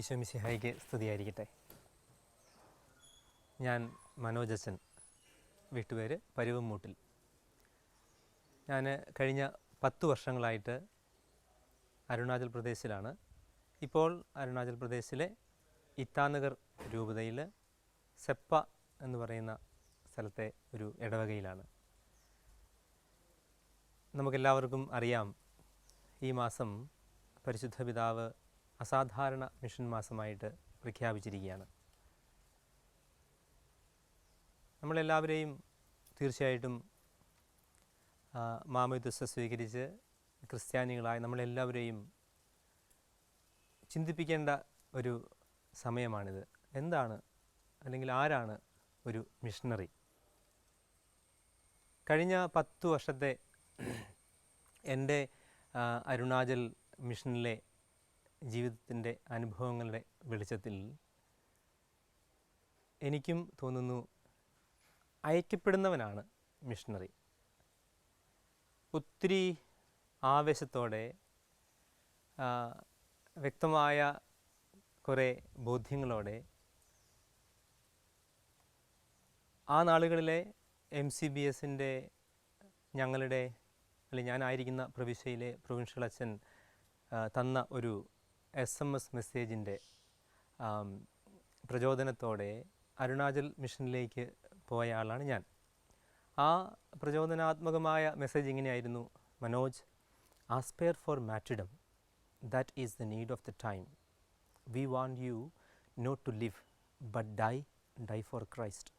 ഈശോ മിശിഹായ്ക്ക് സ്തുതിയായിരിക്കട്ടെ. ഞാൻ മനോജച്ചൻ, വീട്ടുപേര് പരുവമ്മൂട്ടിൽ. ഞാൻ കഴിഞ്ഞ 10 വർഷങ്ങളായിട്ട് അരുണാചൽ പ്രദേശിലാണ്. ഇപ്പോൾ അരുണാചൽ പ്രദേശിലെ ഇത്താനഗർ രൂപതയിൽ സെപ്പ എന്ന് പറയുന്ന സ്ഥലത്തെ ഒരു ഇടവകയിലാണ്. നമുക്കെല്ലാവർക്കും അറിയാം, ഈ മാസം പരിശുദ്ധ പിതാവ് അസാധാരണ മിഷൻ മാസമായിട്ട് പ്രഖ്യാപിച്ചിരിക്കുകയാണ്. നമ്മളെല്ലാവരെയും തീർച്ചയായിട്ടും മാമോദിസ സ്വീകരിച്ച് ക്രിസ്ത്യാനികളായ നമ്മളെല്ലാവരെയും ചിന്തിപ്പിക്കേണ്ട ഒരു സമയമാണിത്. എന്താണ്, അല്ലെങ്കിൽ ആരാണ് ഒരു മിഷണറി? കഴിഞ്ഞ 10 വർഷത്തെ എൻ്റെ അരുണാചൽ മിഷനിലെ ജീവിതത്തിൻ്റെ അനുഭവങ്ങളുടെ വെളിച്ചത്തിൽ എനിക്കും തോന്നുന്നു, അയക്കപ്പെടുന്നവനാണ് മിഷണറി. ഒത്തിരി ആവേശത്തോടെ വ്യക്തമായ കുറേ ബോധ്യങ്ങളോടെ ആ നാളുകളിലെ MCBSൻ്റെ ഞങ്ങളുടെ അല്ലെങ്കിൽ ഞാനായിരിക്കുന്ന പ്രവിശ്യയിലെ പ്രൊവിൻഷ്യൽ അച്ഛൻ തന്ന ഒരു SMS മെസ്സേജിൻ്റെ പ്രചോദനത്തോടെ അരുണാചൽ മിഷനിലേക്ക് പോയ ആളാണ് ഞാൻ. ആ പ്രചോദനാത്മകമായ മെസ്സേജ് ഇങ്ങനെയായിരുന്നു: Manoj, aspire for martyrdom, that is the need of the time. We want you not to live but die for Christ.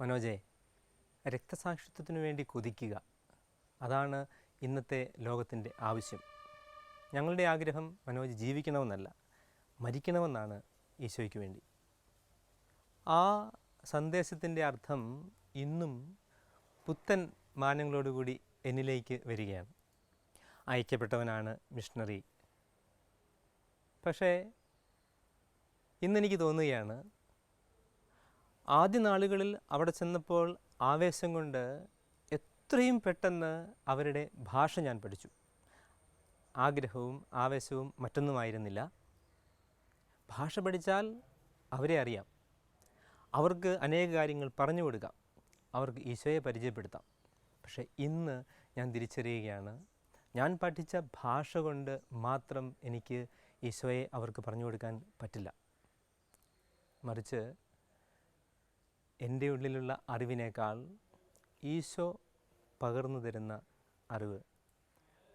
മനോജെ, രക്തസാക്ഷിത്വത്തിനു വേണ്ടി കൊതിക്കുക, അതാണ് ഇന്നത്തെ ലോകത്തിൻ്റെ ആവശ്യം. ഞങ്ങളുടെ ആഗ്രഹം മനോജ് ജീവിക്കണമെന്നല്ല, മരിക്കണമെന്നാണ് ഈശോയ്ക്ക് വേണ്ടി. ആ സന്ദേശത്തിൻ്റെ അർത്ഥം ഇന്നും പുത്തൻ മാനങ്ങളോടുകൂടി എന്നിലേക്ക് വരികയാണ്. അയക്കപ്പെട്ടവനാണ് മിഷണറി. പക്ഷേ ഇന്നെനിക്ക് തോന്നുകയാണ്, ആദ്യ നാളുകളിൽ അവിടെ ചെന്നപ്പോൾ ആവേശം കൊണ്ട് എത്രയും പെട്ടെന്ന് അവരുടെ ഭാഷ ഞാൻ പഠിച്ചു. ആഗ്രഹവും ആവേശവും മറ്റൊന്നുമായിരുന്നില്ല. ഭാഷ പഠിച്ചാൽ അവരെ അറിയാം, അവർക്ക് അനേക കാര്യങ്ങൾ പറഞ്ഞു കൊടുക്കാം, അവർക്ക് ഈശോയെ പരിചയപ്പെടുത്താം. പക്ഷേ ഇന്ന് ഞാൻ തിരിച്ചറിയുകയാണ്, ഞാൻ പഠിച്ച ഭാഷ കൊണ്ട് മാത്രം എനിക്ക് ഈശോയെ അവർക്ക് പറഞ്ഞു കൊടുക്കാൻ പറ്റില്ല. മറിച്ച് എൻ്റെ ഉള്ളിലുള്ള അറിവിനേക്കാൾ ഈശോ പകർന്നു തരുന്ന അറിവ്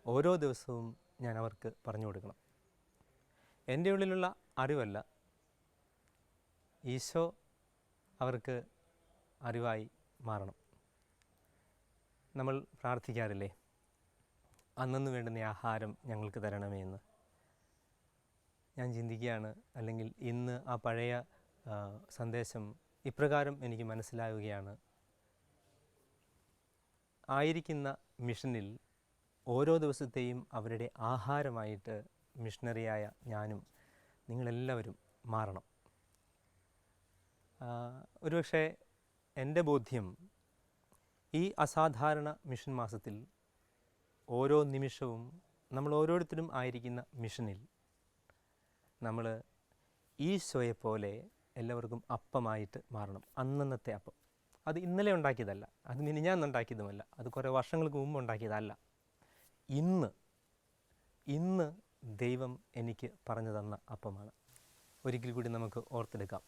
ഓരോ ദിവസവും ഞാൻ അവർക്ക് പറഞ്ഞു കൊടുക്കണം. എൻ്റെ ഉള്ളിലുള്ള അറിവല്ല, ഈശോ അവർക്ക് അറിവായി മാറണം. നമ്മൾ പ്രാർത്ഥിക്കാറില്ലേ, അന്നന്ന് വേണ്ടുന്ന ആഹാരം ഞങ്ങൾക്ക് തരണമേ എന്ന്? ഞാൻ ചിന്തിക്കുകയാണ്, അല്ലെങ്കിൽ ഇന്ന് ആ പഴയ സന്ദേശം ഇപ്രകാരം എനിക്ക് മനസ്സിലാവുകയാണ്: ആയിരിക്കുന്ന മിഷനിൽ ഓരോ ദിവസത്തെയും അവരുടെ ആഹാരമായിട്ട് മിഷണറിയായ ഞാനും നിങ്ങളെല്ലാവരും മാറണം. ഒരുപക്ഷെ എൻ്റെ ബോധ്യം, ഈ അസാധാരണ മിഷൻ മാസത്തിൽ ഓരോ നിമിഷവും നമ്മൾ ഓരോരുത്തരും ആയിരിക്കുന്ന മിഷനിൽ നമ്മൾ ഈശോയെപ്പോലെ എല്ലാവർക്കും അപ്പമായിട്ട് മാറണം. അന്നന്നത്തെ അപ്പം. അത് ഇന്നലെ ഉണ്ടാക്കിയതല്ല, അത് മിനിഞ്ഞാന്നുണ്ടാക്കിയതുമല്ല, അത് കുറേ വർഷങ്ങൾക്ക് മുമ്പ് ഉണ്ടാക്കിയതല്ല. ഇന്ന് ദൈവം എനിക്ക് പറഞ്ഞു തന്ന അപ്പമാണ്. ഒരിക്കൽ കൂടി നമുക്ക് ഓർത്തെടുക്കാം.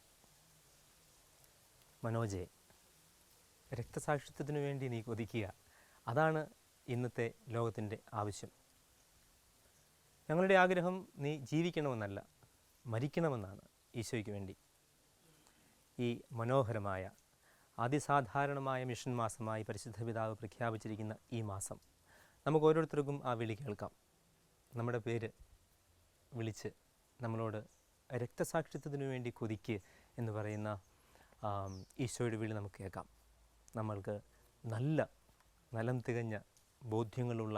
മനോജെ, രക്തസാക്ഷിത്വത്തിനു വേണ്ടി നീ കൊതിക്കുക, അതാണ് ഇന്നത്തെ ലോകത്തിൻ്റെ ആവശ്യം. ഞങ്ങളുടെ ആഗ്രഹം നീ ജീവിക്കണമെന്നല്ല, മരിക്കണമെന്നാണ് ഈശോയ്ക്ക് വേണ്ടി. ഈ മനോഹരമായ അതിസാധാരണമായ മിഷൻ മാസമായി പരിശുദ്ധ പിതാവ് പ്രഖ്യാപിച്ചിരിക്കുന്ന ഈ മാസം നമുക്ക് ഓരോരുത്തർക്കും ആ വിളി കേൾക്കാം. നമ്മുടെ പേര് വിളിച്ച് നമ്മളോട് രക്തസാക്ഷിത്വത്തിനു വേണ്ടി കൊതിക്ക് എന്ന് പറയുന്ന ഈശോയുടെ വിളി നമുക്ക് കേൾക്കാം. നമ്മൾക്ക് നലം തികഞ്ഞ ബോധ്യങ്ങളുള്ള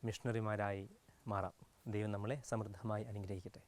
മിഷണറിമാരായി മാറാം. ദൈവം നമ്മളെ സമൃദ്ധമായി അനുഗ്രഹിക്കട്ടെ.